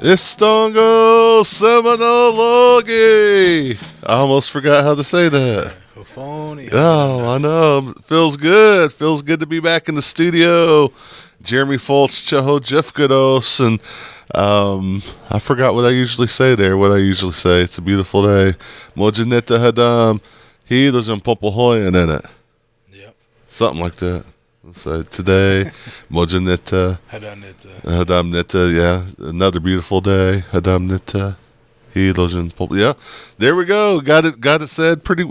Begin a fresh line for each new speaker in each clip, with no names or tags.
Istongo Seminole. I almost forgot how to say that. Oh, I know. Feels good. Feels good to be back in the studio. Jeremy Foltz, Choho Jeffgados, and I forgot what I usually say there. It's a beautiful day. Mojaneta Hadam. He lives in Popohoyan in it.
Yep.
Something like that. So today, Mojaneta. Hadam Nita, yeah. Another beautiful day. Hadam Nita. He lives in Popohoyan. Yeah. There we go. Got it said pretty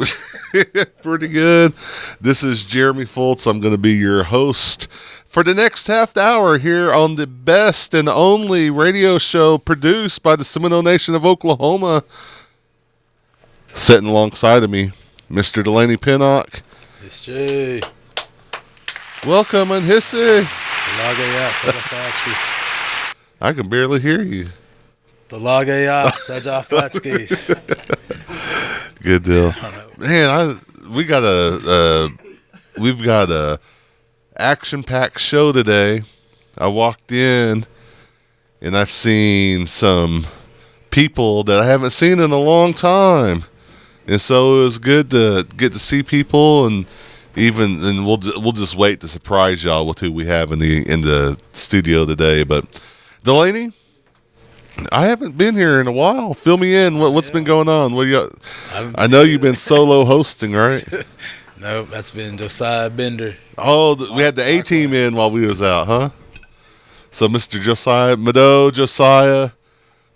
pretty good. This is Jeremy Foltz. I'm going to be your host for the next half hour here on the best and only radio show produced by the Seminole Nation of Oklahoma. Sitting alongside of me, Mr. Delaney Pinnock.
It's Jay.
Welcome, and Hissy. I can barely hear you. Good deal. Man, we've got a action-packed show today. I walked in and I've seen some people that I haven't seen in a long time, and so it was good to get to see people, and we'll just wait to surprise y'all with who we have in the studio today. But Delaney, I haven't been here in a while. Fill me in. What's been going on? What you got? I know you've been solo hosting, right?
Nope, that's been Josiah Bender.
Oh, we had the A-team in while we was out, huh? So Mr. Josiah,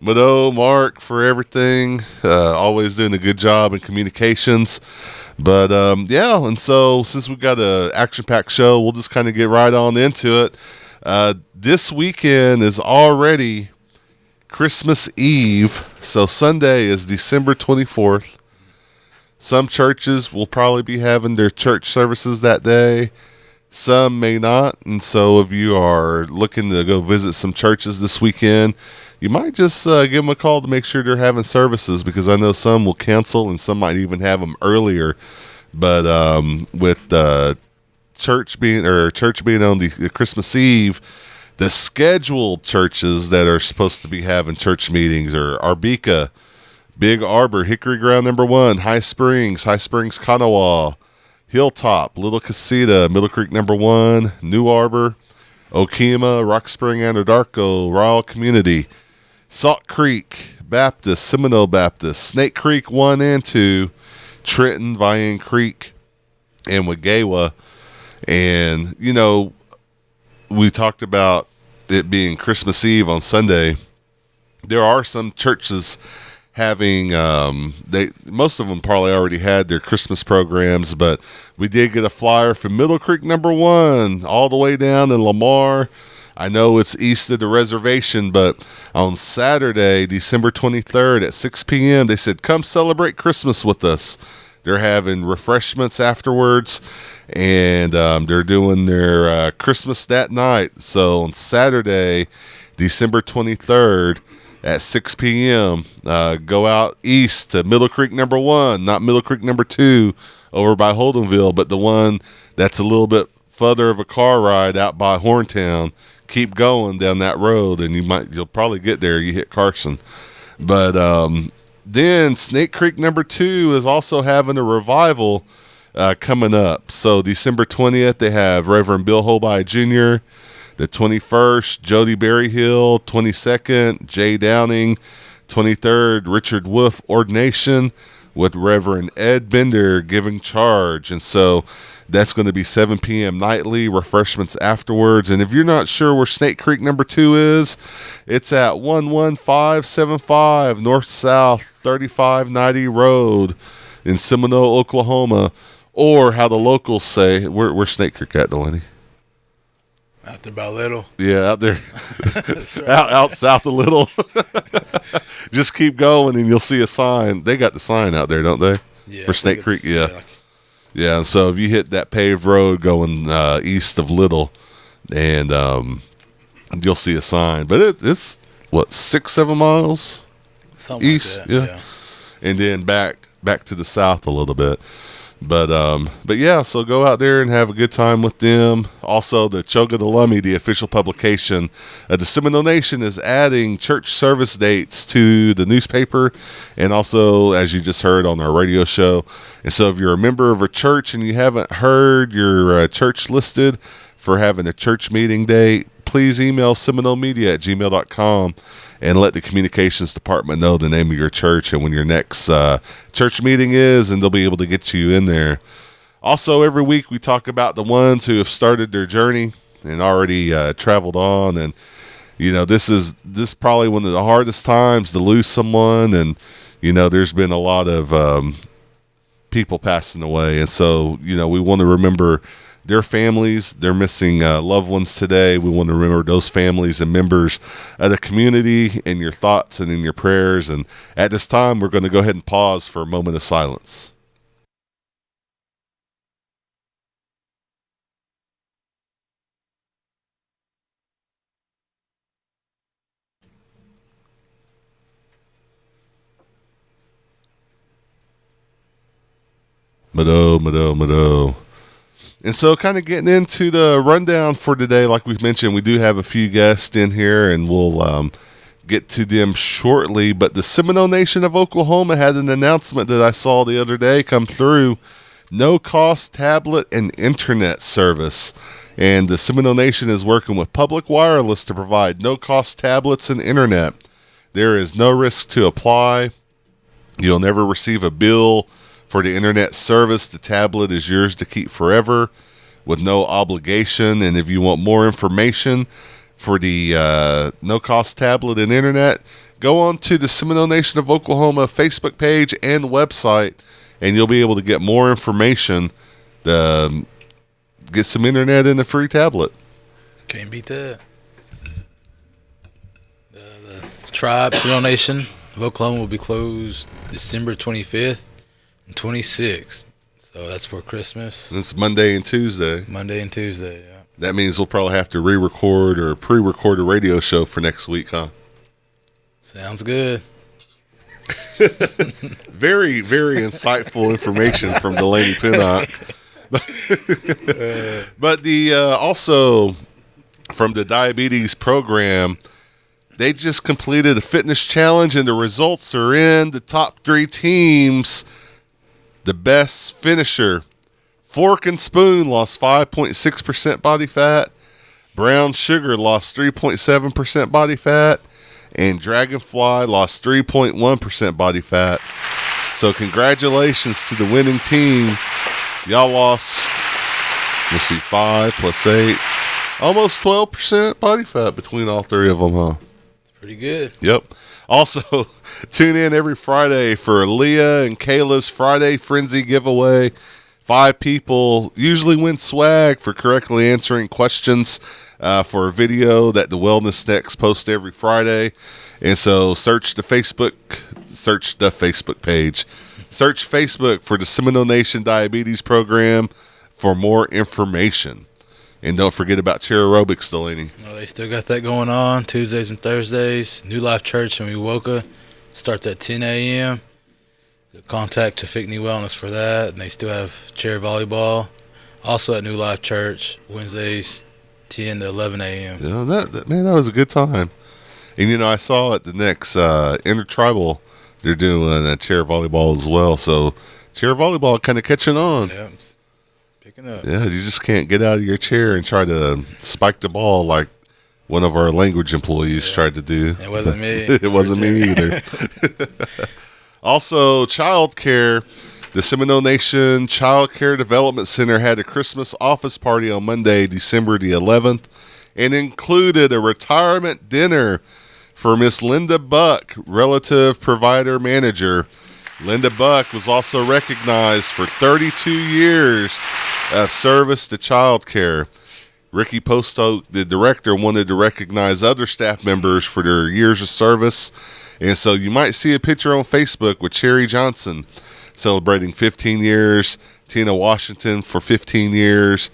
Mark for everything. Always doing a good job in communications. But, and so since we've got an action-packed show, we'll just kind of get right on into it. This weekend is already Christmas Eve, so Sunday is December 24th. Some churches will probably be having their church services that day. Some may not, and so if you are looking to go visit some churches this weekend, you might just give them a call to make sure they're having services, because I know some will cancel and some might even have them earlier. But with church being on the Christmas Eve, the scheduled churches that are supposed to be having church meetings are Arbica, Big Arbor, Hickory Ground Number 1, High Springs, Kanawha, Hilltop, Little Casita, Middle Creek Number 1, New Arbor, Okima, Rock Spring, Anadarko, Ryle Community, Salt Creek Baptist, Seminole Baptist, Snake Creek 1 and 2, Trenton, Vian Creek, and Wagawa. And, we talked about it being Christmas Eve on Sunday. There are some churches having, most of them probably already had their Christmas programs, but we did get a flyer from Middle Creek Number 1 all the way down in Lamar. I know it's east of the reservation, but on Saturday, December 23rd at 6 p.m., they said, come celebrate Christmas with us. They're having refreshments afterwards, and they're doing their Christmas that night. So on Saturday, December 23rd at 6 p.m., go out east to Middle Creek Number 1, not Middle Creek Number 2 over by Holdenville, but the one that's a little bit further of a car ride out by Horntown. Keep going down that road, and you'll probably get there. You hit Carson. But then Snake Creek Number 2 is also having a revival coming up. So December 20th, they have Reverend Bill Holby Jr., the 21st, Jody Berryhill, 22nd, Jay Downing, 23rd, Richard Wolf Ordination with Reverend Ed Bender giving charge. And so that's going to be 7 p.m. nightly, refreshments afterwards. And if you're not sure where Snake Creek Number 2 is, it's at 11575 North-South 3590 Road in Seminole, Oklahoma, or how the locals say, where's Snake Creek at, Delaney?
Out there by Little.
Yeah, out there. out south a little. Just keep going and you'll see a sign. They got the sign out there, don't they?
Yeah.
For Snake Creek, yeah. Yeah, so if you hit that paved road going east of Little, and you'll see a sign. But it's, 6-7 miles?
Something
east?
Like that, yeah.
And then back to the south a little bit. But yeah, so go out there and have a good time with them. Also, the Choga the Lummy, the official publication of the Seminole Nation, is adding church service dates to the newspaper, and also, as you just heard on our radio show. And so, if you're a member of a church and you haven't heard your church listed for having a church meeting date, please email seminolemedia@gmail.com and let the communications department know the name of your church and when your next church meeting is, and they'll be able to get you in there. Also, every week we talk about the ones who have started their journey and already traveled on. And, this is probably one of the hardest times to lose someone. And, there's been a lot of people passing away. And so, we want to remember their families. They're missing loved ones today. We want to remember those families and members of the community in your thoughts and in your prayers. And at this time, we're going to go ahead and pause for a moment of silence. Mado. And so kind of getting into the rundown for today, like we've mentioned, we do have a few guests in here, and we'll get to them shortly. But the Seminole Nation of Oklahoma had an announcement that I saw the other day come through: no-cost tablet and internet service. And the Seminole Nation is working with Public Wireless to provide no-cost tablets and internet. There is no risk to apply. You'll never receive a bill for the internet service. The tablet is yours to keep forever with no obligation. And if you want more information for the no-cost tablet and internet, go on to the Seminole Nation of Oklahoma Facebook page and website, and you'll be able to get more information to get some internet and a free tablet.
Can't beat that. The tribe, Seminole Nation of Oklahoma, will be closed December 25th. 26th, so that's for Christmas.
It's Monday and Tuesday.
Yeah.
That means we'll probably have to re-record or pre-record a radio show for next week, huh?
Sounds good.
Very, very insightful information from Delaney Pinnock. But the also from the diabetes program, they just completed a fitness challenge, and the results are in. The top 3 teams. The best finisher, Fork and Spoon, lost 5.6% body fat. Brown Sugar lost 3.7% body fat. And Dragonfly lost 3.1% body fat. So congratulations to the winning team. Y'all lost, let's see, 5 plus 8. Almost 12% body fat between all 3 of them, huh?
Pretty good.
Yep. Also, tune in every Friday for Leah and Kayla's Friday Frenzy giveaway. 5 people usually win swag for correctly answering questions for a video that the Wellness Next posts every Friday. And so search the Facebook page. Search Facebook for the Seminole Nation Diabetes Program for more information. And don't forget about chair aerobics, Delaney.
Well, they still got that going on Tuesdays and Thursdays. New Life Church in Wewoka starts at 10 a.m. Contact Tafikni Wellness for that. And they still have chair volleyball. Also at New Life Church, Wednesdays, 10 to 11 a.m.
You know, that was a good time. And, I saw at the next Intertribal, they're doing chair volleyball as well. So chair volleyball kind of catching on.
Yeah. Up.
Yeah, you just can't get out of your chair and try to spike the ball like one of our language employees tried to do.
It wasn't me.
It wasn't me either. Also, childcare. The Seminole Nation Child Care Development Center had a Christmas office party on Monday, December the 11th, and included a retirement dinner for Miss Linda Buck, relative provider manager. Linda Buck was also recognized for 32 years of service to child care. Ricky Postoke, the director, wanted to recognize other staff members for their years of service. And so you might see a picture on Facebook with Cherry Johnson celebrating 15 years, Tina Washington for 15 years,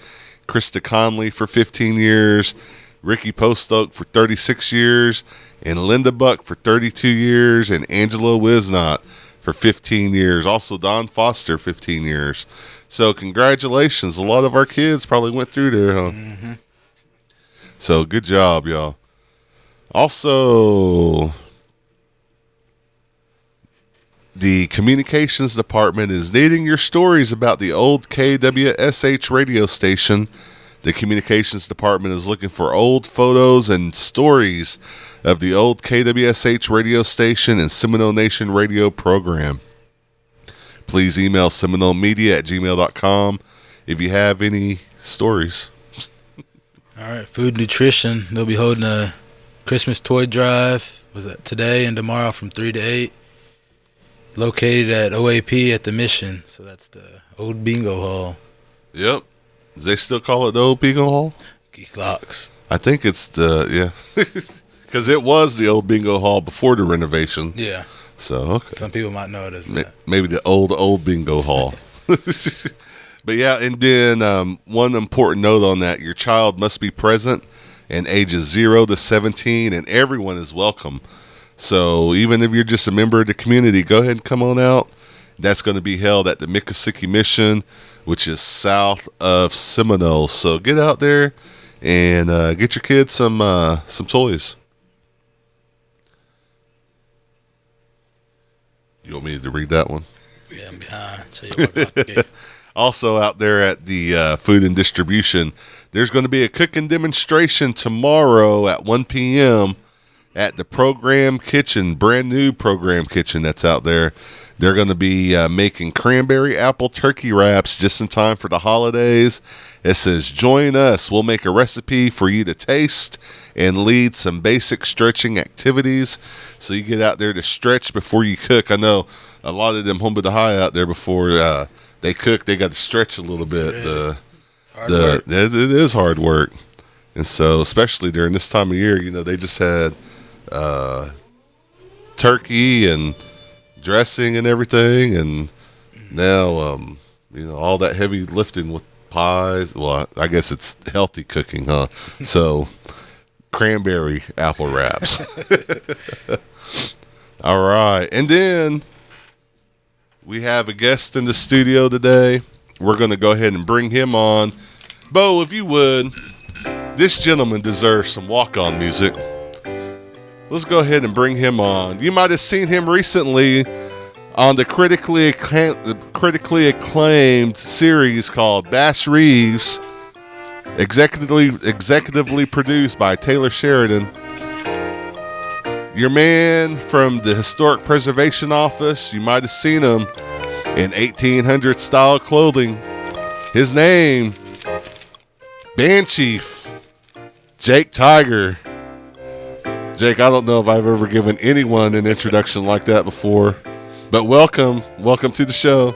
Krista Conley for 15 years, Ricky Postoke for 36 years, and Linda Buck for 32 years, and Angela Wisnot for 15 years. Also, Don Foster, 15 years. So, congratulations. A lot of our kids probably went through there, huh?
Mm-hmm.
So, good job, y'all. Also, the communications department is needing your stories about the old KWSH radio station. The communications department is looking for old photos and stories of the old KWSH radio station and Seminole Nation radio program. Please email seminolemedia@gmail.com if you have any stories.
All right, food nutrition. They'll be holding a Christmas toy drive. Was that today and tomorrow from 3 to 8? Located at OAP at the Mission. So that's the old bingo hall.
Yep. Do they still call it the old bingo hall?
Keith Locks.
I think it's because it was the old bingo hall before the renovation.
Yeah.
So, okay.
Some people might know it as that.
Maybe the old bingo hall. But yeah, and then one important note on that, your child must be present and ages 0 to 17, and everyone is welcome. So even if you're just a member of the community, go ahead and come on out. That's going to be held at the Miccosukee Mission, which is south of Seminole. So get out there and get your kids some toys. You want me to read that one?
Yeah, I'm behind. So you're welcome.
Also out there at the food and distribution, there's going to be a cooking demonstration tomorrow at 1 p.m. at the Program Kitchen, brand new Program Kitchen that's out there. They're going to be making cranberry apple turkey wraps just in time for the holidays. It says, join us. We'll make a recipe for you to taste and lead some basic stretching activities. So you get out there to stretch before you cook. I know a lot of them home with the high out there before they cook, they got to stretch a little bit. It is hard work. And so, especially during this time of year, they just had turkey and dressing and everything, and now all that heavy lifting with pies. Well, I guess it's healthy cooking, huh? So cranberry apple wraps. All right, and then we have a guest in the studio today. We're going to go ahead and bring him on. Bo, if you would, this gentleman deserves some walk-on music. Let's go ahead and bring him on. You might have seen him recently on the critically acclaimed series called Bass Reeves, executively produced by Taylor Sheridan. Your man from the Historic Preservation Office, you might have seen him in 1800 style clothing. His name, Band Chief Jake Tiger. Jake, I don't know if I've ever given anyone an introduction like that before, but welcome to the show.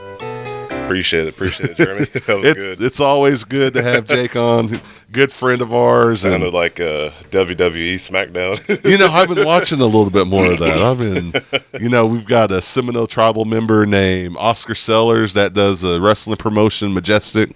Appreciate it, Jeremy. That was good.
It's always good to have Jake on. Good friend of ours.
Sounded like WWE SmackDown.
I've been watching a little bit more of that. We've got a Seminole tribal member named Oscar Sellers that does a wrestling promotion, Majestic.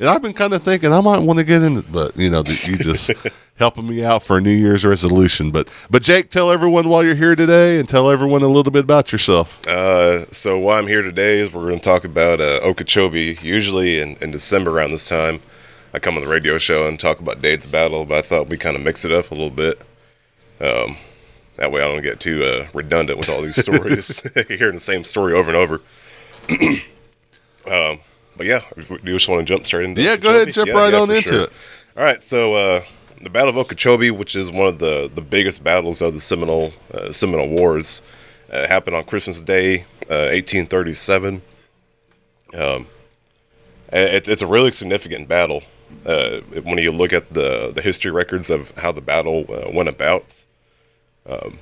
And I've been kind of thinking I might want to get into it, but, you just helping me out for a New Year's resolution. But Jake, tell everyone why you're here today and tell everyone a little bit about yourself.
So why I'm here today is we're going to talk about Okeechobee. Usually in December around this time, I come on the radio show and talk about Dade's Battle, but I thought we kind of mix it up a little bit. That way I don't get too redundant with all these stories, hearing the same story over and over. But yeah, do you just want to jump straight into
it? Yeah, go ahead and jump right on into it.
All right, so the Battle of Okeechobee, which is one of the biggest battles of the Seminole Wars, happened on Christmas Day, 1837. It's a really significant battle when you look at the history records of how the battle went about. The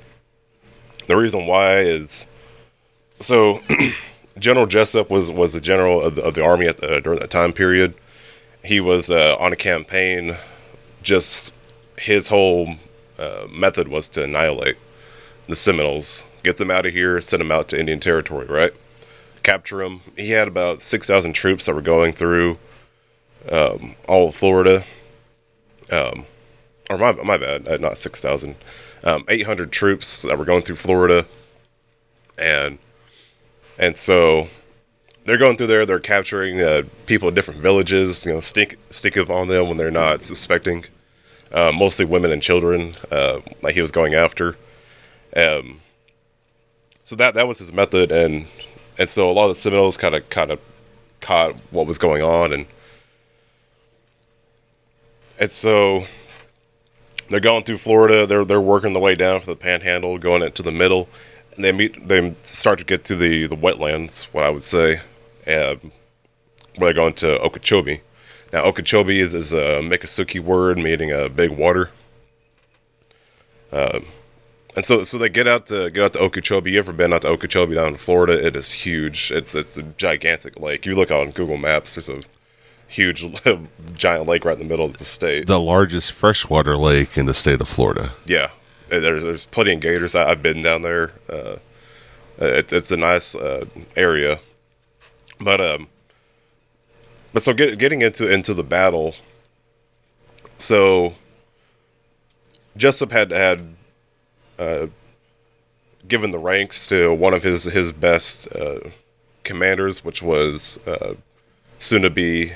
reason why is so. General Jessup was the general of the army during that time period. He was on a campaign. Just his whole method was to annihilate the Seminoles, get them out of here, send them out to Indian Territory, right? Capture them. He had about 6,000 troops that were going through all of Florida. Or my bad, not 6,000. 800 troops that were going through Florida, and And so they're going through there. They're capturing people in different villages. Sneak up on them when they're not suspecting. Mostly women and children, like he was going after. So that was his method, and so a lot of the Seminoles kind of caught what was going on, and so they're going through Florida. They're working the way down for the Panhandle, going into the middle, and they start to get to the wetlands. What I would say, where they're going to Okeechobee. Now Okeechobee is a Miccosukee word meaning big water. And so they get out to Okeechobee. You ever been out to Okeechobee down in Florida? It is huge. It's a gigantic lake. You look on Google Maps, there's a huge giant lake right in the middle of the state.
The largest freshwater lake in the state of Florida.
Yeah, there's plenty of gators. I've been down there. It's a nice area, but so getting into the battle. So Jessup had given the ranks to one of his best commanders, which was soon to be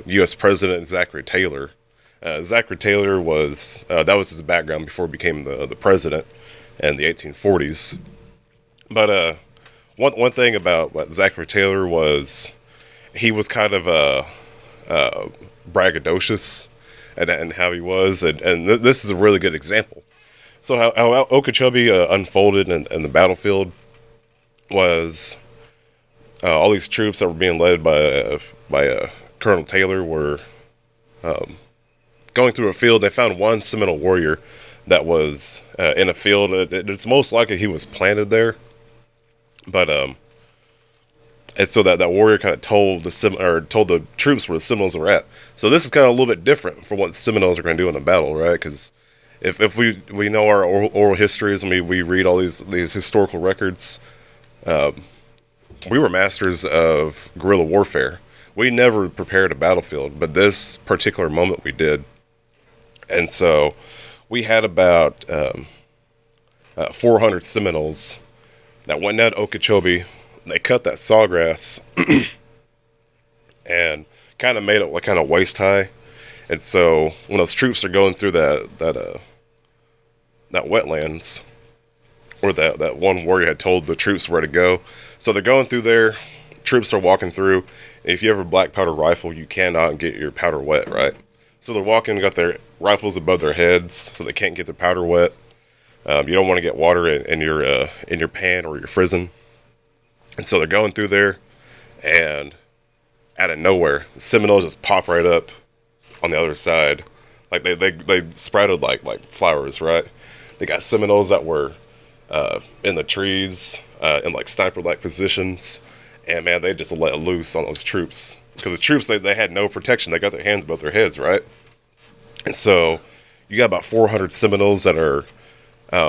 U.S. President Zachary Taylor. Zachary Taylor was that was his background before he became the president in the 1840s. But one thing about what Zachary Taylor was, he was kind of braggadocious. And how he was, and this is a really good example. So how Okeechobee unfolded in the battlefield was all these troops that were being led by Colonel Taylor were going through a field. They found one Seminole warrior that was in a field. It's most likely he was planted there, but and so that warrior kind of told the troops where the Seminoles were at. So this is kind of a little bit different from what the Seminoles are going to do in a battle, right? Because if we know our oral histories, we read all these historical records, we were masters of guerrilla warfare. We never prepared a battlefield, but this particular moment we did. And so we had about 400 Seminoles that went down to Okeechobee. They cut that sawgrass and kind of made it like kind of waist high. And so when those troops are going through that wetlands, or that one warrior had told the troops where to go. So they're going through there. Troops are walking through. And if you have a black powder rifle, you cannot get your powder wet, right? So they're walking, got their rifles above their heads, so they can't get their powder wet. You don't want to get water in your pan or your frizzen. And so they're going through there, and out of nowhere, the Seminoles just pop right up on the other side. Like they sprouted like flowers, right? They got Seminoles that were in the trees, in like sniper-like positions, and man, they just let loose on those troops. Because the troops, they had no protection. They got their hands above their heads, right? And so you got about 400 Seminoles that are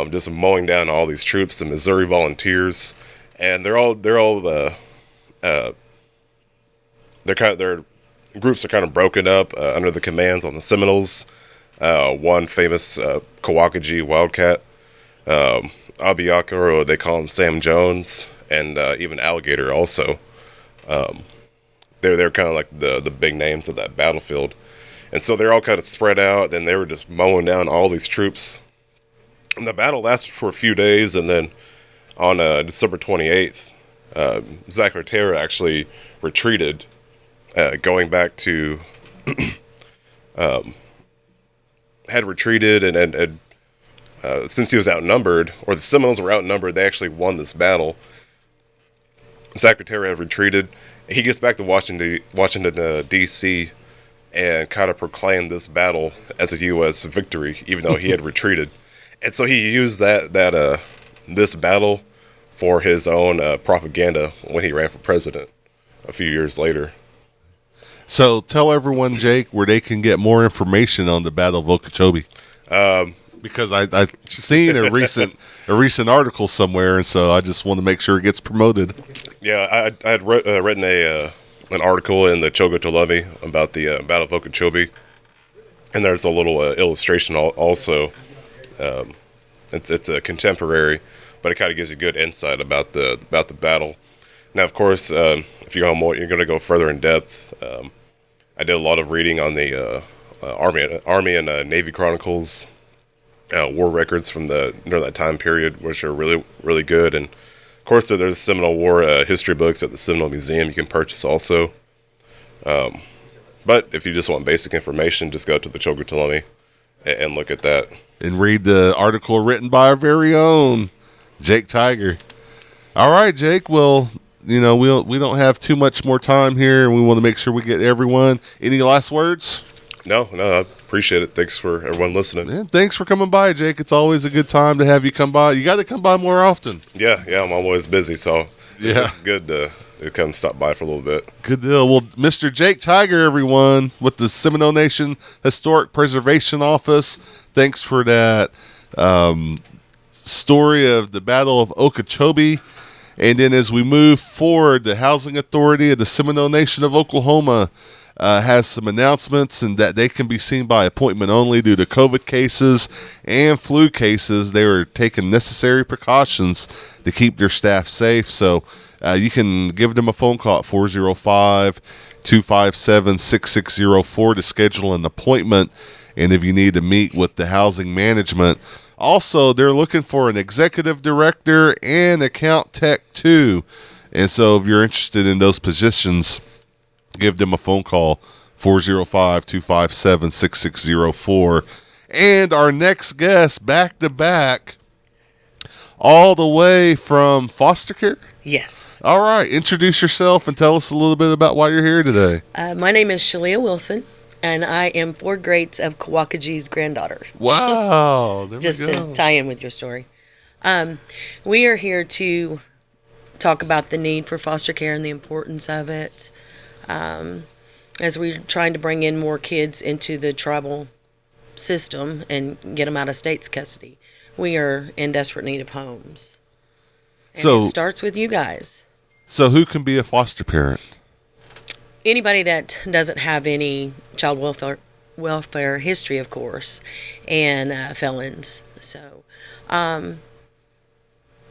just mowing down all these troops, the Missouri Volunteers. And their groups are kind of broken up under the commands on the Seminoles. One famous Kawakaji Wildcat, Abiaka, or they call him Sam Jones, and even Alligator also. They're kind of like the big names of that battlefield. And so they're all kind of spread out, and they were just mowing down all these troops. And the battle lasted for a few days, and then on December 28th, Zachary Taylor actually retreated, going back to, had retreated, and since he was outnumbered, or the Seminoles were outnumbered, they actually won this battle. Zachary Taylor had retreated. He gets back to Washington, D.C., and kind of proclaimed this battle as a U.S. victory, even though he had retreated. And so he used this battle for his own propaganda when he ran for president a few years later.
So tell everyone, Jake, where they can get more information on the Battle of Okeechobee. Because I've seen a recent article somewhere, and so I just want to make sure it gets promoted.
Yeah, I had written an article in the Chogotolove about the Battle of Okeechobee, and there's a little illustration also. It's a contemporary but it kind of gives you good insight about the battle. Now, of course, if you go more, you're going to go further in depth. I did a lot of reading on the Army and Navy Chronicles, war records from during that time period, which are really, really good. And of course, there's Seminole War history books at the Seminole Museum you can purchase also. But if you just want basic information, just go to the Chilgotoloni and look at that.
And read the article written by our very own Jake Tiger. All right, Jake. Well, we don't have too much more time here, and we want to make sure we get everyone. Any last words?
No, I appreciate it. Thanks for everyone listening.
Yeah, thanks for coming by, Jake. It's always a good time to have you come by. You got to come by more often.
Yeah, I'm always busy, so it's good to come stop by for a little bit.
Good deal. Well, Mr. Jake Tiger, everyone, with the Seminole Nation Historic Preservation Office, thanks for that story of the Battle of Okeechobee. And then as we move forward, the Housing Authority of the Seminole Nation of Oklahoma has some announcements, and that they can be seen by appointment only due to COVID cases and flu cases. They are taking necessary precautions to keep their staff safe. So you can give them a phone call at 405-257-6604 to schedule an appointment. And if you need to meet with the housing management, also they're looking for an executive director and account tech too. And so if you're interested in those positions, give them a phone call, 405-257-6604. And our next guest, back to back, all the way from foster care?
Yes.
All right. Introduce yourself and tell us a little bit about why you're here today.
My name is Shalia Wilson, and I am 4 grades of Kawakaji's granddaughter.
Wow. There
Just
we go.
to tie in with your story. We are here to talk about the need for foster care and the importance of it. As we're trying to bring in more kids into the tribal system and get them out of state's custody. We are in desperate need of homes. And
So-
it starts with you guys.
So who can be a foster parent?
Anybody that doesn't have any child welfare history, of course, and felons. So,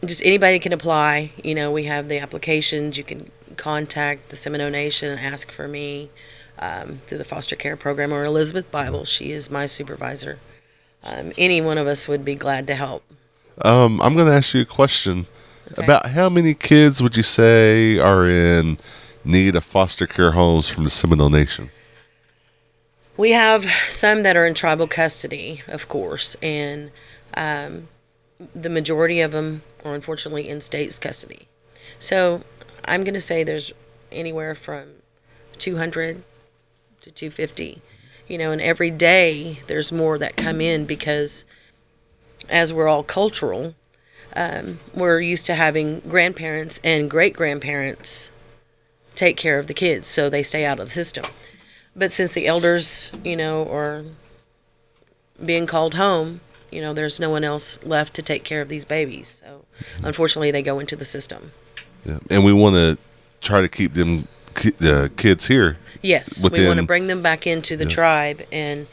just anybody can apply. We have the applications. You can contact the Seminole Nation and ask for me through the foster care program, or Elizabeth Bible. She is my supervisor. Any one of us would be glad to help.
I'm going to ask you a question.
Okay.
About how many kids would you say are in need of foster care homes from the Seminole Nation?
We have some that are in tribal custody, of course, and the majority of them are unfortunately in state's custody. So I'm going to say there's anywhere from 200 to 250, and every day there's more that come in because as we're all cultural, we're used to having grandparents and great-grandparents take care of the kids, so they stay out of the system. But since the elders, are being called home, there's no one else left to take care of these babies. So unfortunately, they go into the system.
Yeah. And we want to try to keep them kids here.
Yes, we want to bring them back into the tribe and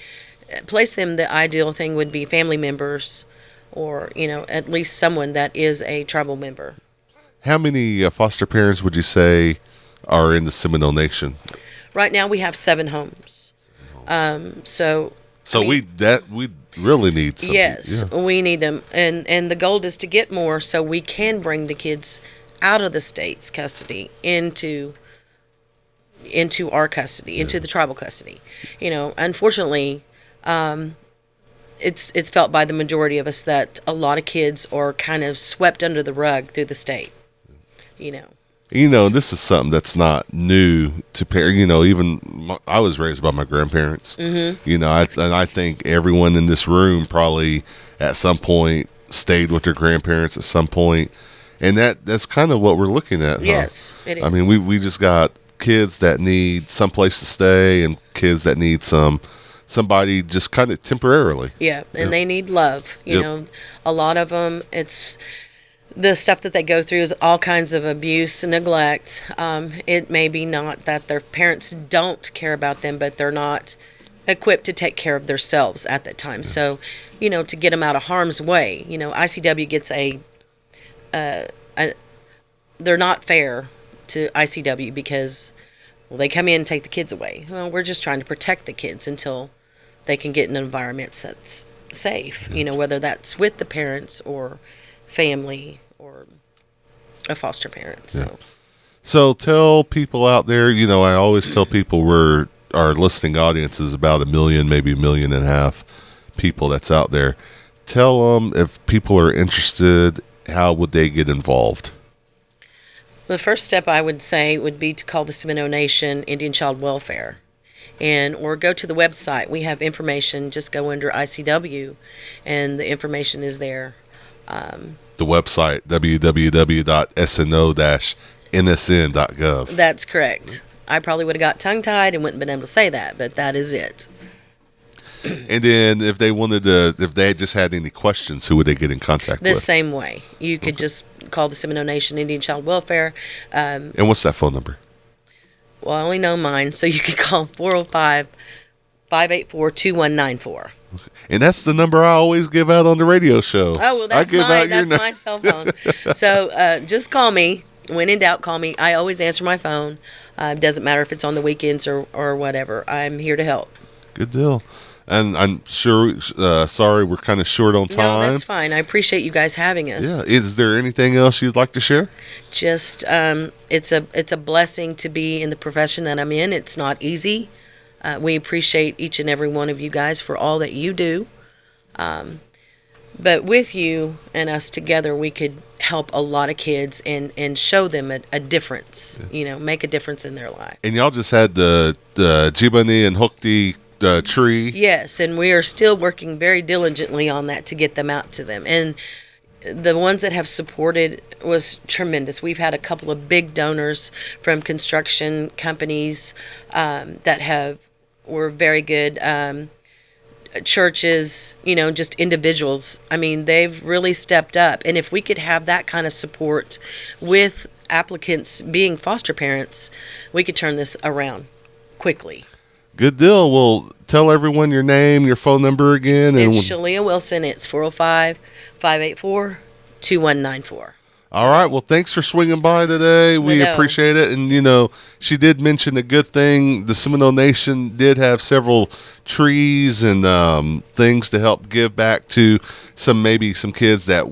place them. The ideal thing would be family members or, at least someone that is a tribal member.
How many foster parents would you say are in the Seminole Nation?
Right now we have 7 homes. So
we really need some.
Yes,
Yeah.
we need them. And the goal is to get more so we can bring the kids out of the state's custody into our custody, into the tribal custody. Unfortunately, it's felt by the majority of us that a lot of kids are kind of swept under the rug through the state.
This is something that's not new to parents. I was raised by my grandparents. Mm-hmm. I think everyone in this room probably at some point stayed with their grandparents at some point. And that's kind of what we're looking at.
Yes, it is.
I mean, we just got kids that need some place to stay and kids that need somebody just kind of temporarily.
Yeah, and they need love. A lot of them, it's the stuff that they go through is all kinds of abuse and neglect. It may be not that their parents don't care about them, but they're not equipped to take care of themselves at that time. So, to get them out of harm's way, ICW gets they're not fair to ICW because, well, they come in and take the kids away. Well, we're just trying to protect the kids until they can get in environments that's safe, whether that's with the parents or family or a foster parent.
So tell people out there, I always tell people our listening audience is about 1 million, maybe 1.5 million people that's out there. Tell them, if people are interested, how would they get involved?
The first step I would say would be to call the Seminole Nation Indian Child Welfare, or go to the website. We have information. Just go under ICW, and the information is there.
The website, www.sno-nsn.gov.
That's correct. I probably would have got tongue-tied and wouldn't been able to say that, but that is it.
And then if they just had any questions, who would they get in contact with?
The same way. You could just call the Seminole Nation Indian Child Welfare.
And what's that phone number?
Well, I only know mine, so you can call 405-584-2194.
And that's the number I always give out on the radio show.
Oh, well, that's my cell phone. So just call me. When in doubt, call me. I always answer my phone. Doesn't matter if it's on the weekends or whatever. I'm here to help.
Good deal. And I'm sure, sorry, we're kind of short on time.
No, that's fine. I appreciate you guys having us.
Yeah. Is there anything else you'd like to share?
Just, it's a blessing to be in the profession that I'm in. It's not easy. We appreciate each and every one of you guys for all that you do. But with you and us together, we could help a lot of kids and show them a difference, make a difference in their life.
And y'all just had the Jibani and Hokti tree.
Yes, and we are still working very diligently on that to get them out to them. And the ones that have supported was tremendous. We've had a couple of big donors from construction companies that were very good. Churches, just individuals. I mean, they've really stepped up. And if we could have that kind of support with applicants being foster parents, we could turn this around quickly.
Good deal. Well, tell everyone your name, your phone number again.
It's Shalia Wilson. It's 405-584-2194.
All right. Well, thanks for swinging by today. We appreciate it. And, she did mention a good thing. The Seminole Nation did have several trees and things to help give back to some kids that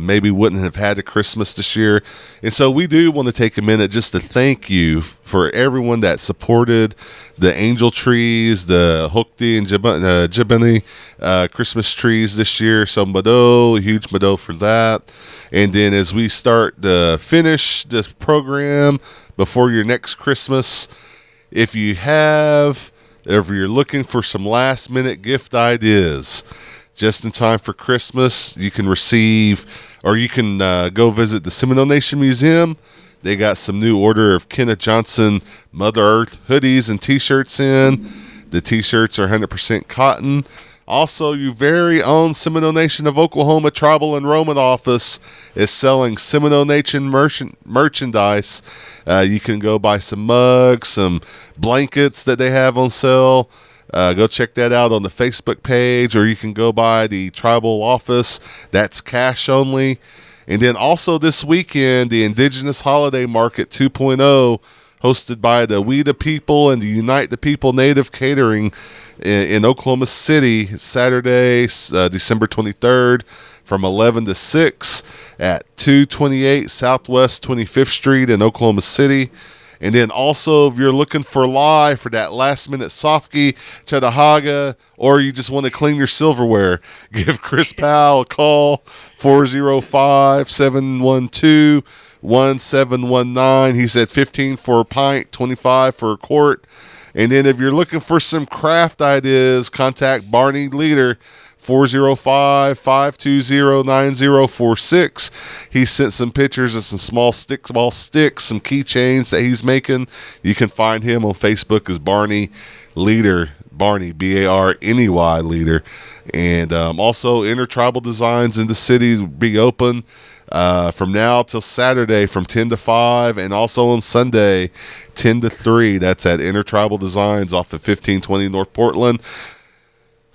maybe wouldn't have had a Christmas this year. And so we do want to take a minute just to thank you for everyone that supported the angel trees, the Hokti and Jibani Christmas trees this year. So a huge mado for that. And then as we start to finish this program before your next Christmas, if you're looking for some last minute gift ideas, just in time for Christmas, you can go visit the Seminole Nation Museum. They got some new Order of Kenneth Johnson Mother Earth hoodies and T-shirts in. The T-shirts are 100% cotton. Also, your very own Seminole Nation of Oklahoma Tribal Enrollment Office is selling Seminole Nation merchandise. You can go buy some mugs, some blankets that they have on sale. Go check that out on the Facebook page, or you can go by the tribal office. That's cash only. And then also this weekend, the Indigenous Holiday Market 2.0, hosted by the We the People and the Unite the People Native Catering in Oklahoma City, Saturday, December 23rd, from 11 to 6 at 228 Southwest 25th Street in Oklahoma City. And then also, if you're looking for live for that last-minute Sofky, Chattahoochee, or you just want to clean your silverware, give Chris Powell a call, 405-712-1719. He said 15 for a pint, 25 for a quart. And then if you're looking for some craft ideas, contact Barney Leader, 405-520-9046. He sent some pictures of some small sticks, some keychains that he's making. You can find him on Facebook as Barney Leader, Barney, B-A-R-N-E-Y Leader. And also Intertribal Designs in the city will be open from now till Saturday from 10 to 5, and also on Sunday 10 to 3. That's at Intertribal Designs off of 1520 North Portland.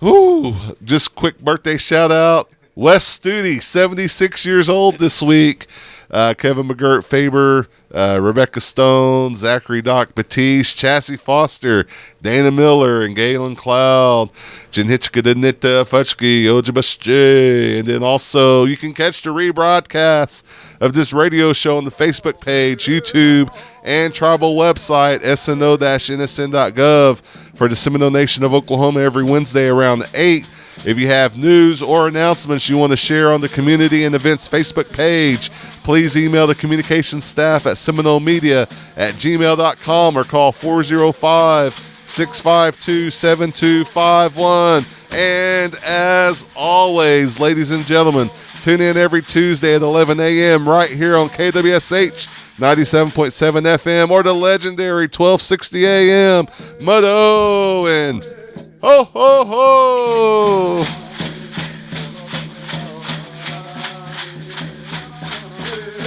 Ooh, just quick birthday shout out. Wes Studi, 76 years old this week. Kevin McGirt Faber, Rebecca Stone, Zachary Doc Batiste, Chassie Foster, Dana Miller, and Galen Cloud, Jinhichka Denita Futchki, Ojibasje. And then also you can catch the rebroadcast of this radio show on the Facebook page, YouTube, and tribal website, sno-nsn.gov, for the Seminole Nation of Oklahoma every Wednesday around 8. If you have news or announcements you want to share on the Community and Events Facebook page, please email the communications staff at seminolemedia@gmail.com or call 405-652-7251. And as always, ladies and gentlemen, tune in every Tuesday at 11 a.m. right here on KWSH 97.7 FM or the legendary 1260 a.m. Muddo and ho, ho, ho!